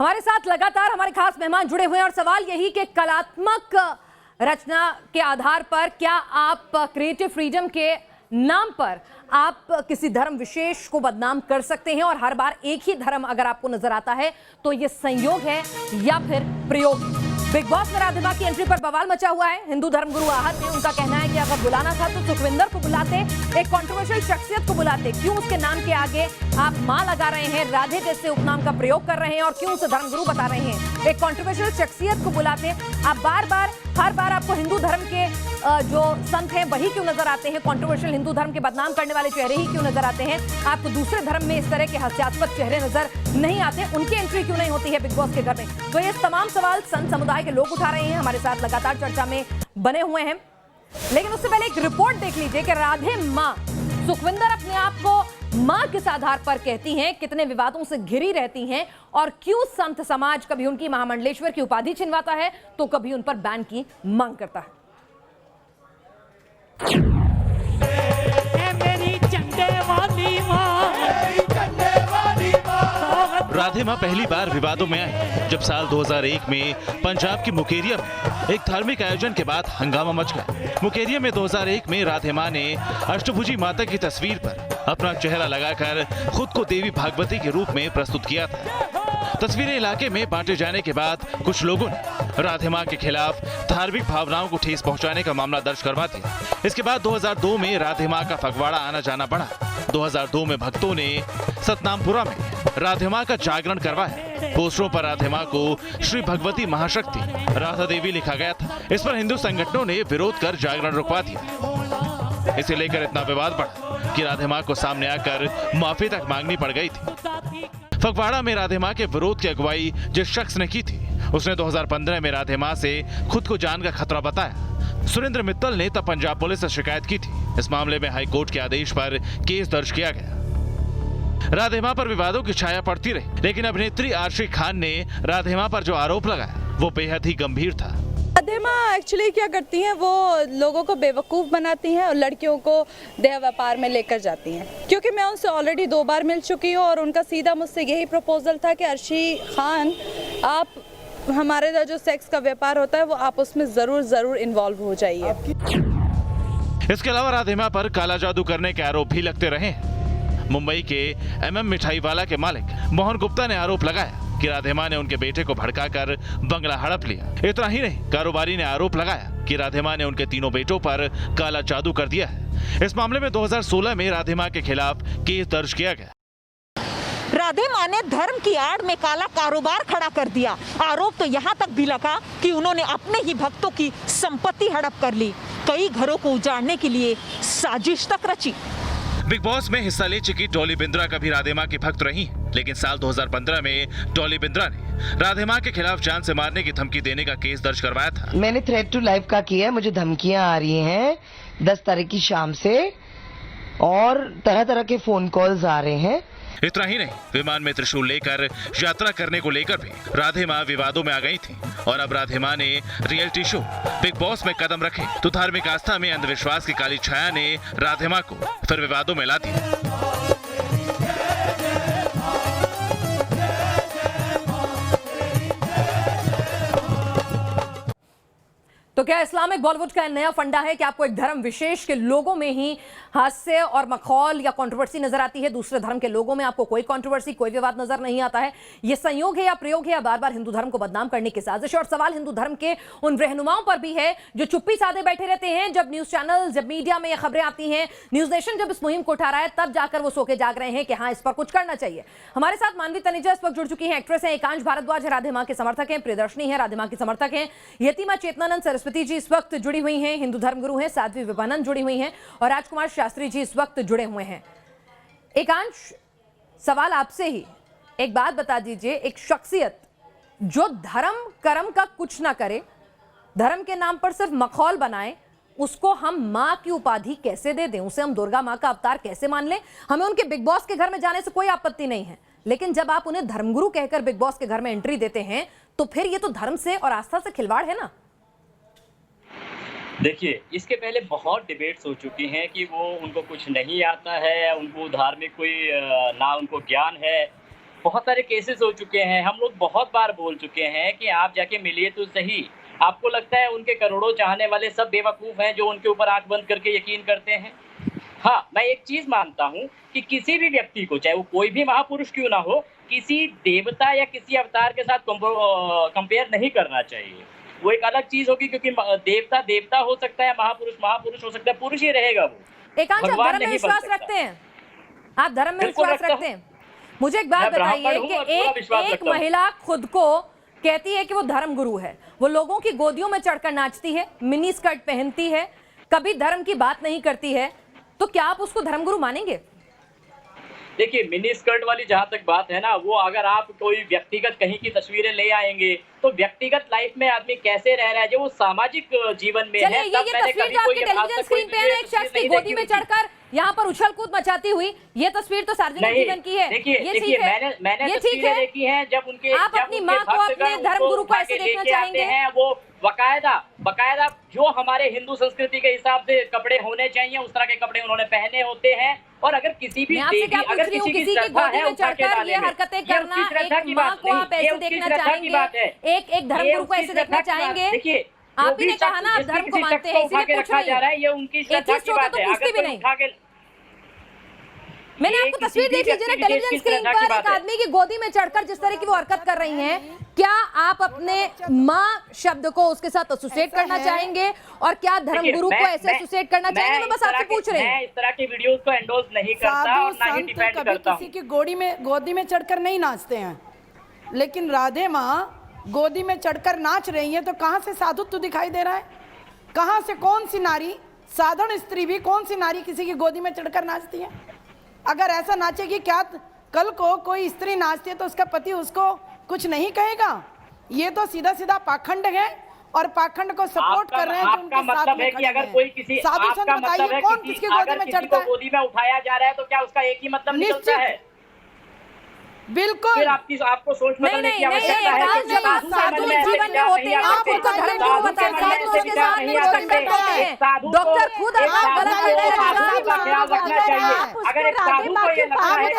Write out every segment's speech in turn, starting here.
हमारे साथ लगातार हमारे खास मेहमान जुड़े हुए हैं और सवाल यही कि कलात्मक रचना के आधार पर क्या आप क्रिएटिव फ्रीडम के नाम पर आप किसी धर्म विशेष को बदनाम कर सकते हैं और हर बार एक ही धर्म अगर आपको नजर आता है तो ये संयोग है या फिर प्रयोग। बिग बॉस में राधिमा की एंट्री पर बवाल मचा हुआ है। हिंदू धर्मगुरु आहत ने उनका कहना है कि अगर बुलाना था तो सुखविंदर को बुलाते, एक कंट्रोवर्शियल शख्सियत को बुलाते। क्यों उसके नाम के आगे आप मां लगा रहे हैं, राधे जैसे उपनाम का प्रयोग कर रहे हैं और क्यों उसे धर्मगुरु बता रहे हैं? एक कंट्रोवर्शियल शख्सियत को बुलाते। आप हर बार आपको हिंदू धर्म के जो संत हैं वही क्यों नजर आते हैं? कंट्रोवर्शियल हिंदू धर्म के बदनाम करने वाले चेहरे ही क्यों नजर आते हैं? आपको दूसरे धर्म में इस तरह के हास्यास्पद चेहरे नजर नहीं आते? उनकी एंट्री क्यों नहीं होती है बिग बॉस के घर में? तो ये तमाम सवाल संत समुदाय के लोग उठा रहे हैं, हमारे साथ लगातार चर्चा में बने हुए हैं। लेकिन उससे पहले एक रिपोर्ट देख लीजिए कि राधे मां सुखविंदर अपने आप को मां किस आधार पर कहती हैं, कितने विवादों से घिरी रहती हैं और क्यों संत समाज कभी उनकी महामंडलेश्वर की उपाधि छिनवाता है तो कभी उन पर बैन की मांग करता है। राधे मां पहली बार विवादों में आई जब साल 2001 में पंजाब की मुकेरिया में एक धार्मिक आयोजन के बाद हंगामा मच गया। मुकेरिया में 2001 में राधे मां ने अष्टभुजी माता की तस्वीर पर अपना चेहरा लगाकर खुद को देवी भागवती के रूप में प्रस्तुत किया था। तस्वीरें इलाके में बांटे जाने के बाद कुछ लोगों ने राधे मां के खिलाफ धार्मिक भावनाओं को ठेस पहुंचाने का मामला दर्ज करवा दिया। इसके बाद 2002 में राधे मां का फगवाड़ा आना जाना बढ़ा। 2002 में भक्तों ने सतनामपुरा में राधे मां का जागरण करवाया। पोस्टरों पर राधे मां को श्री भगवती महाशक्ति राधा देवी लिखा गया था। इस पर हिंदू संगठनों ने विरोध कर जागरण रुकवा दिया। इसे लेकर इतना विवाद बढ़ा कि राधे मां को सामने आकर माफी तक मांगनी पड़ गई थी। फगवाड़ा में राधे मां के विरोध की अगुवाई जिस शख्स ने की थी उसने 2015 में राधे मां से खुद को जान का खतरा बताया। सुरेंद्र मित्तल ने तब पंजाब पुलिस से शिकायत की थी। इस मामले में हाई कोर्ट के आदेश पर केस दर्ज किया गया। राधे मां पर विवादों की छाया पड़ती रही, लेकिन अभिनेत्री आर्शी खान ने राधे मां पर जो आरोप लगाया वो बेहद ही गंभीर था। राधे मां एक्चुअली क्या करती हैं, वो लोगों को बेवकूफ़ बनाती हैं और लड़कियों को देह व्यापार में लेकर जाती हैं। क्योंकि मैं उनसे ऑलरेडी 2 बार मिल चुकी हूँ और उनका सीधा मुझसे यही प्रपोजल था कि अर्शी खान, आप हमारे जो सेक्स का व्यापार होता है वो आप उसमें ज़रूर इन्वॉल्व हो जाइए। इसके अलावा राधे मां पर काला जादू करने के आरोप भी लगते रहे हैं। मुंबई के MM मिठाई वाला के मालिक मोहन गुप्ता ने आरोप लगाया कि राधे मां ने उनके बेटे को भड़काकर बंगला हड़प लिया। इतना ही नहीं, कारोबारी ने आरोप लगाया कि राधे मां ने उनके तीनों बेटों पर काला जादू कर दिया है। इस मामले में 2016 में राधे मां के खिलाफ केस दर्ज किया गया। राधे मां ने धर्म की आड़ में काला कारोबार खड़ा कर दिया। आरोप तो यहाँ तक भी लगा कि उन्होंने अपने ही भक्तों की संपत्ति हड़प कर ली, कई घरों को उजाड़ने के लिए साजिश तक रची। बिग बॉस में हिस्सा ले चुकी डॉली बिंद्रा कभी राधे मां की भक्त रही, लेकिन साल 2015 में डॉली बिंद्रा ने राधे मां के खिलाफ जान से मारने की धमकी देने का केस दर्ज करवाया था। मैंने थ्रेट टू लाइफ का किया है, मुझे धमकियां आ रही हैं 10 तारीख की शाम से और तरह तरह के फोन कॉल्स आ रहे हैं। इतना ही नहीं, विमान में त्रिशूल लेकर यात्रा करने को लेकर भी राधे मां विवादों में आ गई थी और अब राधे मां ने रियलिटी शो बिग बॉस में कदम रखे तो धार्मिक आस्था में अंधविश्वास की काली छाया ने राधे मां को फिर विवादों में ला दिया। तो क्या इस्लामिक बॉलीवुड का नया फंडा है कि आपको एक धर्म विशेष के लोगों में ही हास्य और मखौल या कंट्रोवर्सी नजर आती है, दूसरे धर्म के लोगों में आपको कोई कंट्रोवर्सी, कोई विवाद नजर नहीं आता है? ये संयोग है या प्रयोग है या बार बार हिंदू धर्म को बदनाम करने की साजिश? और सवाल हिंदू धर्म के उन रहनुमाओं पर भी है जो चुप्पी साधे बैठे रहते हैं जब न्यूज चैनल, जब मीडिया में ये खबरें आती हैं। न्यूज नेशन जब इस मुहिम को उठा रहा है तब जाकर वो सो के जाग रहे हैं कि हाँ, इस पर कुछ करना चाहिए। हमारे साथ मानवी तनेजा इस वक्त जुड़ चुकी है, एक्ट्रेस है। एकांश भारद्वाज है, राधे मां के समर्थक हैं। प्रियदर्शनी है, राधे मां की समर्थक हैं। यतीमा चेतनानंद सरस्वती जी इस वक्त जुड़ी हुई हैं, हिंदू धर्मगुरु हैं। साध्वी विभानंद जुड़ी हुई हैं और राजकुमार शास्त्री जी इस वक्त जुड़े हुए हैं। एकांश, सवाल आपसे ही, एक बात बता दीजिए, एक शख्सियत जो धर्म कर्म का कुछ ना करे, धर्म के नाम पर सिर्फ मखौल बनाए, उसको हम मां की उपाधि कैसे दे दें? उसे हम दुर्गा मां का अवतार कैसे मान लें? हमें उनके बिग बॉस के घर में जाने से कोई आपत्ति नहीं है, लेकिन जब आप उन्हें धर्मगुरु कहकर बिग बॉस के घर में एंट्री देते हैं तो फिर ये तो धर्म से और आस्था से खिलवाड़ है ना। देखिए, इसके पहले बहुत डिबेट्स हो चुकी हैं कि वो उनको कुछ नहीं आता है, उनको धार्मिक कोई ना उनको ज्ञान है। बहुत सारे केसेस हो चुके हैं, हम लोग बहुत बार बोल चुके हैं कि आप जाके मिलिए तो सही। आपको लगता है उनके करोड़ों चाहने वाले सब बेवकूफ़ हैं जो उनके ऊपर आंख बंद करके यकीन करते हैं? हाँ, मैं एक चीज़ मानता हूँ कि किसी भी व्यक्ति को, चाहे वो कोई भी महापुरुष क्यों ना हो, किसी देवता या किसी अवतार के साथ कंपेयर नहीं करना चाहिए। वो एक अलग चीज़ होगी, क्योंकि देवता देवता हो सकता है, महापुरुष महापुरुष हो सकता है, पुरुष ही रहेगा वो। एकांश, आप भगवान धर्म में नहीं बन विश्वास सकता। रखते हैं? आप धर्म में बिल्कुल विश्वास रखता रखते हैं? मुझे एक बात मैं ब्राह्मण बताइए हूँ कि और पूरा विश्वास एक रखता हूँ। महिला खुद को कहती है कि वो धर्म गुरु है, वो लोगों की गोदियों में चढ़कर नाचती है, मिनी स्कर्ट पहनती है, कभी धर्म की बात नहीं करती है, तो क्या आप उसको धर्मगुरु मानेंगे? देखिए, मिनी स्कर्ट वाली जहाँ तक बात है ना, वो अगर आप कोई व्यक्तिगत कहीं की तस्वीरें ले आएंगे तो व्यक्तिगत लाइफ में आदमी कैसे रह रहा है, जो वो सामाजिक जीवन में चलिए, है, ये तब मैंने तस्वीर कभी जो कोई आपकी आज टेलीविजन तक कोई स्क्रीन पे है ना, एक तस्वीर शख्स की नहीं गोदी देखी में होगी। चढ़कर यहाँ पर उछल कूद मचाती हुई, ये तस्वीर तो सार्वजनिक नहीं, जीवन की है। देखिए ये देखिए, ठीक है, मैंने ये ठीक तस्वीरें है। देखी हैं जब उनके आप जब अपनी उनके माँ को, भक्तगण अपने उनको धर्मगुरु को उठा ऐसे के देखना लेके आते चाहेंगे? हैं, वो बकायदा जो हमारे हिंदू संस्कृति के हिसाब से कपड़े होने चाहिए उस तरह के कपड़े उन्होंने पहने होते हैं। और अगर किसी भी मैं आपसे देवी, क्या पूछ अगर रही हूँ, किसी की किसी की श्रद्धा गोदी है में उठा के चढ़कर लाने ये में, हरकतें ये करना, उसकी श्रद्धा एक की माँ बात को नहीं, आप ये ऐसे उसकी देखना श्रद्धा की चाहेंगे, बात है। एक धर्मगुरु को ये ऐसे उसकी देखना श्रद्धा की बात। चाहेंगे? देखिए, आप ही ने कहा ना, आप जिसकी धर्म को किसी मानते शख्स हैं, को उठा इसीलिए के पूछ रखा रही जा रहा हूँ। है, ये उनकी श्रद्धा एथिस्ट की होता बात तो है। पूछती अगर भी कोई नहीं। उठा के, मैंने ये आपको किसी तस्वीर भी देख लीजिए ना व्यक्ति विशेष टेलीविजन की स्क्रीन श्रद्धा पर, की एक बात है। आदमी की गोदी में चढ़कर जिस तरह की वो हरकत कर रही हैं, क्या आप अपने माँ शब्द को उसके साथ एसोसिएट करना चाहेंगे? और क्या धर्मगुरु को ऐसे एसोसिएट करना चाहेंगे? मैं बस आपसे पूछ रही हूँ। मैं इस तरह की वीडियोस को एंडोर्स नहीं करता साधु और ना ही संत डिफेंड कभी करता किसी हूँ। की गोदी में चढ़कर नहीं नाचते हैं, लेकिन राधे माँ गोदी में चढ़कर नाच रही है, तो कहाँ से साधुत्व दिखाई दे रहा है? कहाँ से, कौन सी नारी, साधारण स्त्री भी, कौन सी नारी किसी की गोदी में चढ़कर नाचती है? अगर ऐसा नाचेगी, क्या कल को कोई स्त्री नाचती है तो उसका पति उसको कुछ नहीं कहेगा? ये तो सीधा सीधा पाखंड है, और पाखंड को सपोर्ट कर रहे हैं जो उनके आपका साथ मतलब में है कि खड़े अगर हैं। कोई किसी, साधु संत आपका मतलब बताइए, है कौन कि किसकी गोदी अगर में किसी चढ़ता को है? गोदी में उठाया जा रहा है तो क्या उसका एक ही मतलब निकलता निश्चित। है? बिल्कुल। फिर आपको सोच बदलने की आवश्यकता है। एकांश, जब आप साधु जीवन में होते हैं, आप उनको धर्मगुरु बताते हैं, साधु उसके साथ में कंडक्ट होते हैं। डॉक्टर खुद आप गलत निर्णय रखना चाहिए। अगर एक साधु को ये लगता है कि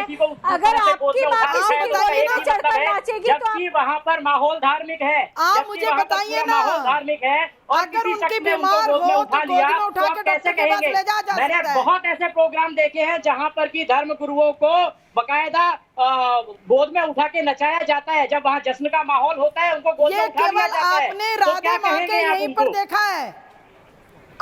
किसी को अगर आपकी बात जबकि वहाँ पर माहौल धार्मिक है, आप मुझे बताइए ना, माहौल धार्मिक है, और अगर किसी उनके शख्स ने उनको बीमार गोद में हो उठा तो लिया गोद में उठा तो के आप कैसे डॉक्टर के पास कहेंगे? ले जा मैंने सकता है। बहुत ऐसे प्रोग्राम देखे हैं जहाँ पर की धर्म गुरुओं को बकायदा गोद में उठा के नचाया जाता है। जब वहाँ जश्न का माहौल होता है, उनको गोद में ये उठा लिया केवल जाता है। आपने तो राधे क्या माँ के कहेंगे आप यहीं पर उनको? देखा है।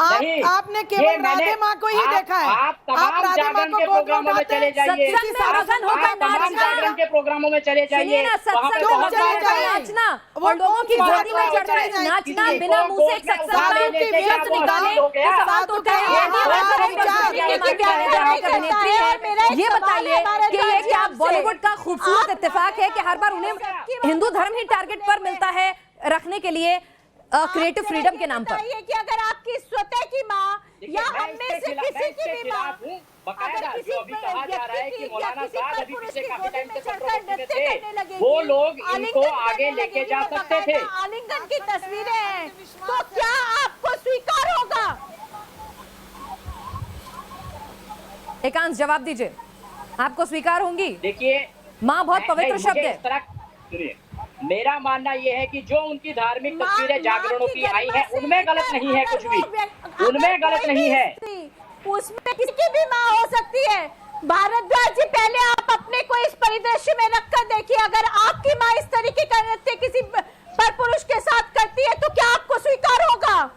नहीं, आपने ये केवल मैंने- राधे माँ को ही आप- देखा है। आप तमाम राधे माँ जागरण को के गोद में प्रोग्रामों में उठाते चले हैं। जाइए। सत्संग में मगन होकर आप तमाम नाचना। जागरण के प्रोग्रामों में चले सुनिए जाइए। ना, वहाँ पे सत्संग बहुत में चले सारे जाइए। नाचना वो और लोगों की कौन सी गोदी में बात चढ़कर है? नाचना, किसी बिना को मुंह से एक गोद में सत्संग उठा में लेने से शब्द वो निकाले हो गया। तो सवाल तो उठता है। हाँ, ये हाँ, बात विचार। है, अभिनेत्री है, ये बताइए कि ये क्या बॉलीवुड का खूबसूरत इत्तेफाक है कि हर बार उन्हें हिंदू धर्म ही टारगेट पर मिलता है रखने के लिए क्रिएटिव फ्रीडम के नाम पर? कि अगर आपकी स्वतः की माँ या मैं हम में इसके से खिलाफ- किसी मैं की इसके भी माँ, खिलाफ हूँ। बकायदा अगर किसी जो अभी कहा जा रहा है कि व्यक्ति मौलाना किसी साहब पर अभी पुरुष पिछले की काफी गोदी टाइम में से चढ़कर कंट्रोवर्सी में नृत्य थे, करने लगेगी, वो लोग इनको आलिंगन आगे करने लेके लगेगी, जा तो सकते थे। बकायदा आलिंगन की तस्वीरें हैं, तो क्या आपको स्वीकार होगा? एकांश, जवाब दीजिए, आपको स्वीकार होंगी? देखिए, माँ बहुत पवित्र नहीं, शब्द मुझे है। इस तरह- सुनिए, मेरा मानना यह है कि जो उनकी धार्मिक माँ- तस्वीरें जागरणों माँ की आई गरिमा है से उनमें गलत लेकर नहीं है अगर कुछ भी, वो व्यक्ति- उनमें अगर गलत कोई नहीं भी है। स्त्री, उसमें किसी की भी माँ हो सकती है। भारद्वाज जी, पहले आप अपने को इस परिदृश्य में रखकर देखिए, अगर आपकी माँ इस तरीके का नृत्य किसी पर पुरुष के साथ करती है तो क्या आपको स्वीकार होगा?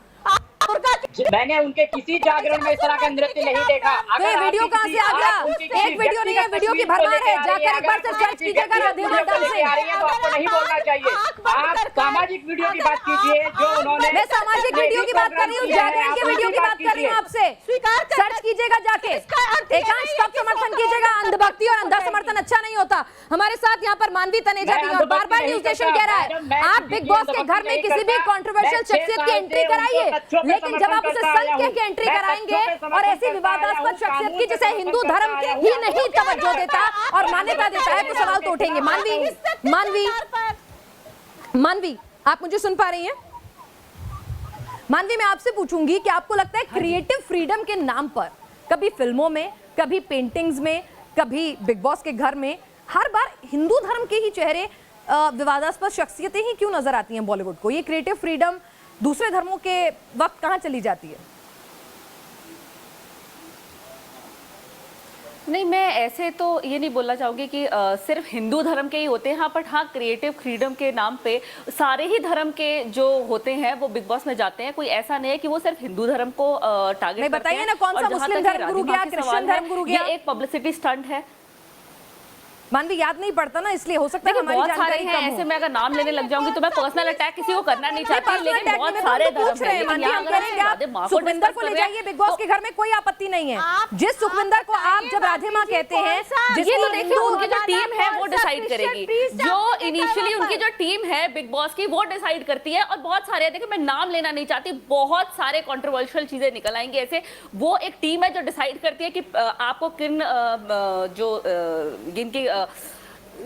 मैंने उनके किसी जागरण में इस तरह का नृत्य नहीं देखा। तो ये वीडियो कहाँ से आ गया? एक वीडियो नहीं है, वीडियो की भरमार है। जाकर एक बार से सर्च कीजिएगा राधे माँ डांसिंग। आ रही है तो आपको नहीं बोलना चाहिए। आप सामाजिक वीडियो की बात कीजिए जो उन्होंने। मैं सामाजिक वीडियो की बात कर रही हूँ, जागरण की वीडियो की बात कर रही हूँ आपसे। सर्च कीजिएगा जाके, एकांश तब समर्थन कीजिएगा। अंधभक्ति और अंधा समर्थन अच्छा नहीं होता। हमारे साथ यहाँ पर मानवी तनेजा भी है और बार बार न्यूज नेशन कह रहा है आप बिग बॉस के घर में किसी भी कंट्रोवर्शियल शख्सियत की एंट्री कराइए, लेकिन जब आप उसे संत कह के एंट्री कराएंगे और ऐसी विवादास्पद शख्सियत की जिसे हिंदू धर्म ही नहीं तवज्जो देता और मान्यता देता है तो सवाल तो उठेंगे। मानवी, आप मुझे सुन पा रही हैं? मानवी, मैं आपसे पूछूंगी कि आपको लगता है क्रिएटिव फ्रीडम के नाम पर कभी फिल्मों में, कभी पेंटिंग्स में, कभी बिग बॉस के घर में हर बार हिंदू धर्म के ही चेहरे विवादास्पद शख्सियतें ही क्यों नजर आती हैं बॉलीवुड को? ये क्रिएटिव फ्रीडम दूसरे धर्मों के वक्त कहाँ चली जाती है? नहीं, मैं ऐसे तो ये नहीं बोलना चाहूँगी कि सिर्फ हिंदू धर्म के ही होते हैं, हाँ, बट हाँ, क्रिएटिव फ्रीडम के नाम पे सारे ही धर्म के जो होते हैं वो बिग बॉस में जाते हैं। कोई ऐसा नहीं है कि वो सिर्फ हिंदू धर्म को टारगेट करते हैं। बताइए ना, कौन सा मुस्लिम धर्म गुरु गया, क्रिश्चियन धर्म गुरु गया? ये एक पब्लिसिटी स्टंट है। मानवी याद नहीं पड़ता ना, इसलिए हो सकता है हमारी जानकारी कम हो। ऐसे मैं अगर नाम लेने लग जाऊंगी तो मैं पर्सनल अटैक किसी को करना नहीं चाहती, लेकिन बहुत सारे पूछ रहे हैं। मानवी, हम कह रहे हैं आप सुखविंदर को ले जाइए बिग बॉस के घर में, कोई आपत्ति नहीं है। जिस सुखविंदर को आप जब राधे माँ कहते हैं, ये तो देखिए उनकी जो टीम है वो डिसाइड करेगी। जो इनिशियली उनकी जो टीम है बिग बॉस की वो डिसाइड करती है, और बहुत सारे, देखिए मैं नाम लेना नहीं चाहती, बहुत सारे कंट्रोवर्शियल चीजें निकल आएंगी ऐसे। वो एक टीम है जो डिसाइड करती है कि आपको किन जिनकी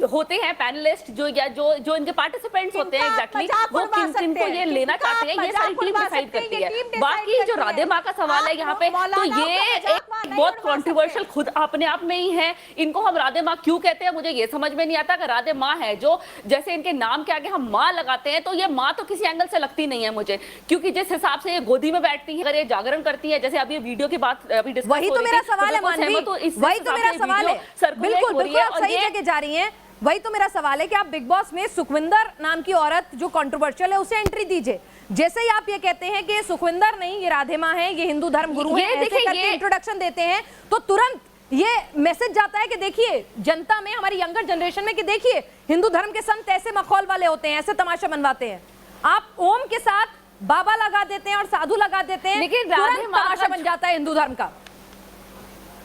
होते हैं पैनलिस्ट जो या जो इनके पार्टिसिपेंट्स होते हैं एग्जैक्टली वो किनको ये लेना चाहते हैं, ये सारी टीम डिसाइड करती है। बाकी जो राधे माँ का सवाल है यहाँ पे, तो ये एक बहुत कंट्रोवर्शियल खुद अपने आप में ही है। इनको हम राधे माँ क्यों कहते हैं मुझे ये समझ में नहीं आता। कि राधे माँ है जो, जैसे इनके नाम के आगे हम माँ लगाते हैं, तो ये माँ तो किसी एंगल से लगती नहीं है मुझे, क्योंकि जिस हिसाब से ये गोदी में बैठती है, अगर ये जागरण करती है, जैसे अभी वीडियो की बात अभी डिस्कस वही तो मेरा सवाल है मानवी, वही तो मेरा सवाल है। बिल्कुल बिल्कुल आप सही जगह जा रही हैं। वही तो मेरा सवाल है कि आप बिग बॉस में सुखविंदर नाम की औरत जो कंट्रोवर्शियल है उसे एंट्री दीजिए। जैसे ही आप ये कहते हैं कि ये सुखविंदर नहीं, ये राधे माँ है, ये हिंदू धर्म गुरु है, ऐसे करके इंट्रोडक्शन देते हैं, तो तुरंत ये मैसेज जाता है कि देखिए जनता में, हमारी यंगर जनरेशन में, कि देखिए हिंदू धर्म के संत ऐसे मखौल वाले होते हैं, ऐसे तमाशा बनवाते हैं। आप ओम के साथ बाबा लगा देते हैं और साधु लगा देते हैं, लेकिन तुरंत तमाशा बन जाता है हिंदू धर्म का।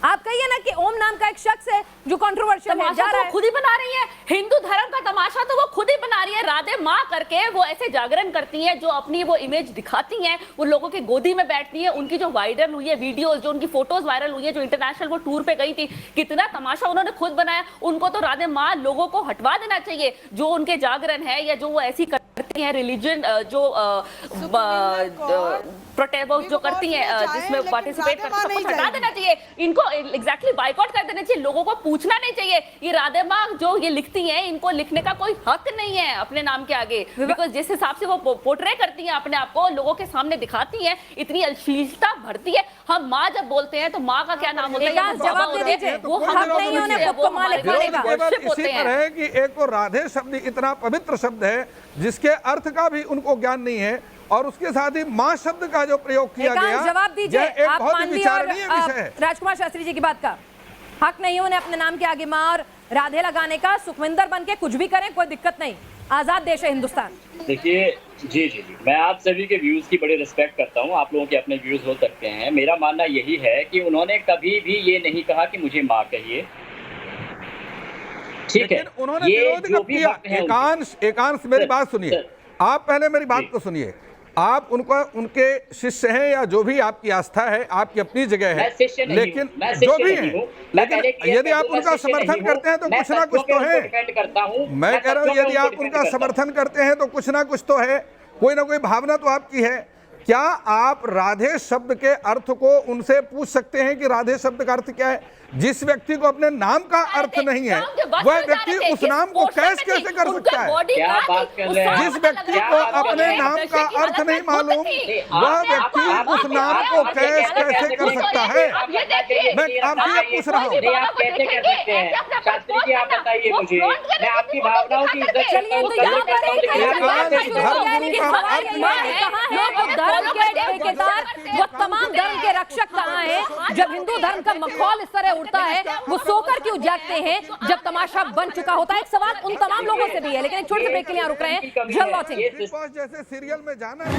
आप कहिए ना कि ओम नाम का एक शख्स है जो कंट्रोवर्शियल है, जा रहा है, खुद ही बना रही है हिंदू धर्म का तमाशा, तो वो खुद ही बना रही है। राधे माँ करके वो ऐसे जागरण करती हैं, जो अपनी वो इमेज दिखाती हैं, वो लोगों के गोदी में बैठती है। उनकी जो वायरल हुई है वीडियोस, जो उनकी फोटोज वायरल हुई है, जो इंटरनेशनल वो टूर पे गई थी, कितना तमाशा उन्होंने खुद बनाया। उनको तो राधे माँ लोगों को हटवा देना चाहिए। जो उनके जागरण है या जो वो ऐसी करती हैं रिलीजन जो प्रोटेस्ट जो करती हैं, जिसमें पार्टिसिपेट करते हैं, सबको हटा देना चाहिए। इनको एग्जैक्टली बाइकआउट कर देना चाहिए। लोगों को पूछना नहीं चाहिए। ये राधे माँ जो ये लिखती हैं, इनको लिखने का कोई हक नहीं है अपने नाम के आगे, बिकॉज जिस हिसाब से वो पोर्ट्रे करती हैं अपने आप को, लोगों के सामने दिखाती हैं, इतनी अश्लीलता भरती है। हम माँ जब बोलते हैं तो माँ का क्या नाम होता है, जवाब दे दीजिए। वो हक नहीं होने, वो हमारे इसी तरह है कि एक तो राधे शब्द इतना पवित्र शब्द है जिसके अर्थ का भी उनको ज्ञान नहीं है, और उसके साथ ही माँ शब्द का जो प्रयोग किया गया, जवाब दीजिए। एक आप बहुत मानवी विचारणीय और विषय है। राजकुमार शास्त्री जी की बात का हक नहीं होने अपने नाम के आगे माँ और राधे लगाने का। सुखविंदर बन के कुछ भी करें, कोई दिक्कत नहीं, आजाद देश है हिंदुस्तान। देखिए जी, मैं आप सभी के व्यूज की बड़ी रिस्पेक्ट करता हूं। आप लोगों के अपने व्यूज हो सकते हैं। मेरा मानना यही है कि उन्होंने कभी भी ये नहीं कहा कि मुझे माँ कहिए, ठीक है। उन्होंने विरोध कब किया? एकांश मेरी बात सुनिए, आप पहले मेरी बात को सुनिए। आप उनको, उनके शिष्य हैं या जो भी आपकी आस्था है, आपकी अपनी जगह है, लेकिन जो भी है, लेकिन यदि आप उनका समर्थन करते हैं तो कुछ ना कुछ तो है। मैं कह रहा हूँ यदि आप उनका समर्थन करते हैं तो कुछ ना कुछ तो है, कोई ना कोई भावना तो आपकी है। क्या आप राधे शब्द के अर्थ को उनसे पूछ सकते हैं कि राधे शब्द का अर्थ क्या है? जिस व्यक्ति को अपने नाम का अर्थ नहीं है, वह व्यक्ति उस नाम को कैसे कर सकता है? क्या बात कर रहे हैं? जिस व्यक्ति को अपने नाम का अर्थ नहीं मालूम, वह व्यक्ति उस नाम को कैसे कर सकता है? मैं आपसे ये पूछ रहा हूँ। आप कैसे कर सकते हैं? शास्त्री जी आप बताइए मुझे, मैं आपकी भावनाओं की इज्जत करता हूँ। वो तमाम धर्म के रक्षक कहाँ हैं? जब हिंदू धर्म का मखौल इस तरह उड़ता है, वो सोकर क्यों जागते हैं जब तमाशा बन चुका होता है? एक सवाल उन तमाम लोगों से भी है, लेकिन एक छोटे से ब्रेक के लिए रुक रहे हैं। जल्द वॉचिंग। जैसे सीरियल में जाना है।